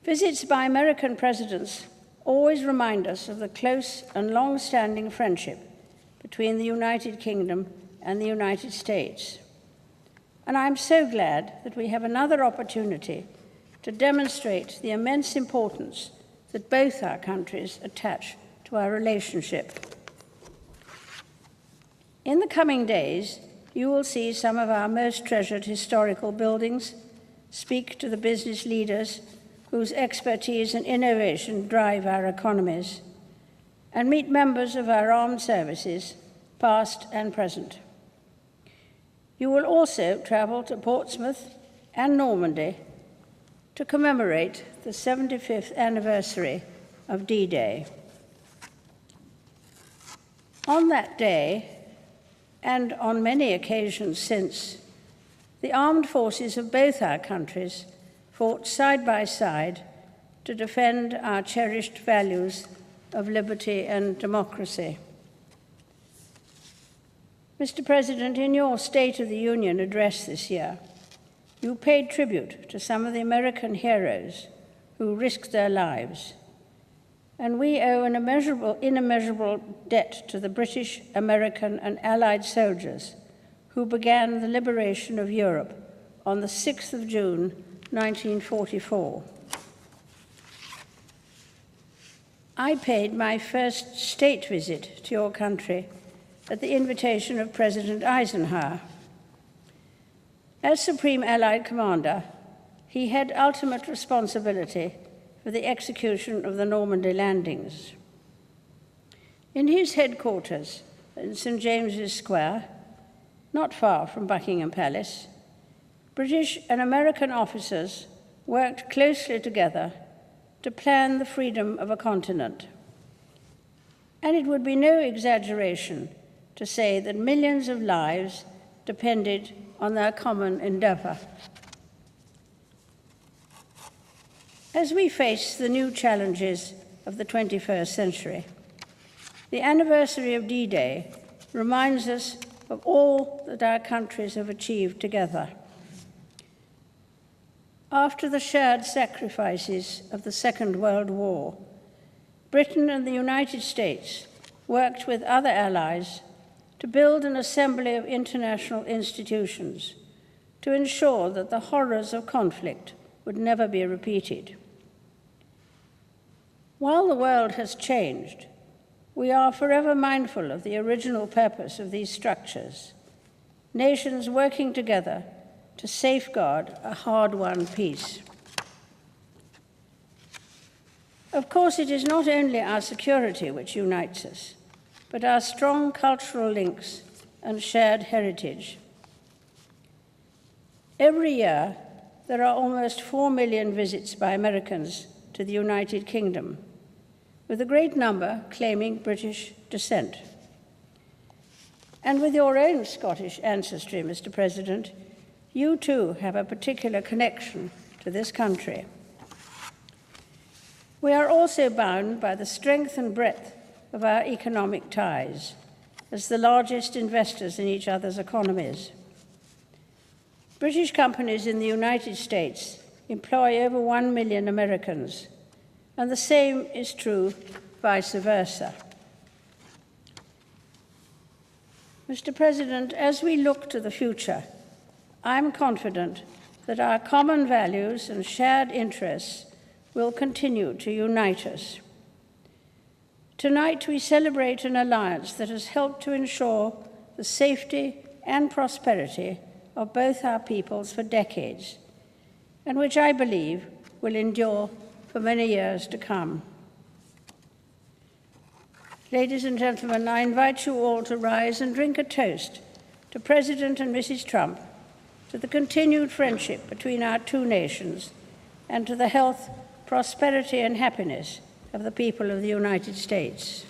Visits by American presidents always remind us of the close and long-standing friendship between the United Kingdom and the United States. And I'm so glad that we have another opportunity to demonstrate the immense importance that both our countries attach to our relationship. In the coming days, you will see some of our most treasured historical buildings, speak to the business leaders whose expertise and innovation drive our economies, and meet members of our armed services, past and present. You will also travel to Portsmouth and Normandy to commemorate the 75th anniversary of D-Day. On that day, and on many occasions since, the armed forces of both our countries fought side by side to defend our cherished values of liberty and democracy. Mr. President, in your State of the Union address this year, you paid tribute to some of the American heroes who risked their lives, and we owe an immeasurable debt to the British, American, and Allied soldiers who began the liberation of Europe on the 6th of June, 1944. I paid my first state visit to your country at the invitation of President Eisenhower. As Supreme Allied Commander, he had ultimate responsibility for the execution of the Normandy landings. In his headquarters in St. James's Square, not far from Buckingham Palace, British and American officers worked closely together to plan the freedom of a continent. And it would be no exaggeration to say that millions of lives depended on their common endeavor. As we face the new challenges of the 21st century, the anniversary of D-Day reminds us of all that our countries have achieved together. After the shared sacrifices of the Second World War, Britain and the United States worked with other allies to build an assembly of international institutions to ensure that the horrors of conflict would never be repeated. While the world has changed, we are forever mindful of the original purpose of these structures, nations working together to safeguard a hard-won peace. Of course, it is not only our security which unites us, but our strong cultural links and shared heritage. Every year, there are almost 4 million visits by Americans to the United Kingdom, with a great number claiming British descent. And with your own Scottish ancestry, Mr. President, you too have a particular connection to this country. We are also bound by the strength and breadth of our economic ties as the largest investors in each other's economies. British companies in the United States employ over 1 million Americans, and the same is true vice versa. Mr. President, as we look to the future, I'm confident that our common values and shared interests will continue to unite us. Tonight, we celebrate an alliance that has helped to ensure the safety and prosperity of both our peoples for decades, and which I believe will endure for many years to come. Ladies and gentlemen, I invite you all to rise and drink a toast to President and Mrs. Trump, to the continued friendship between our two nations, and to the health, prosperity, and happiness of the people of the United States.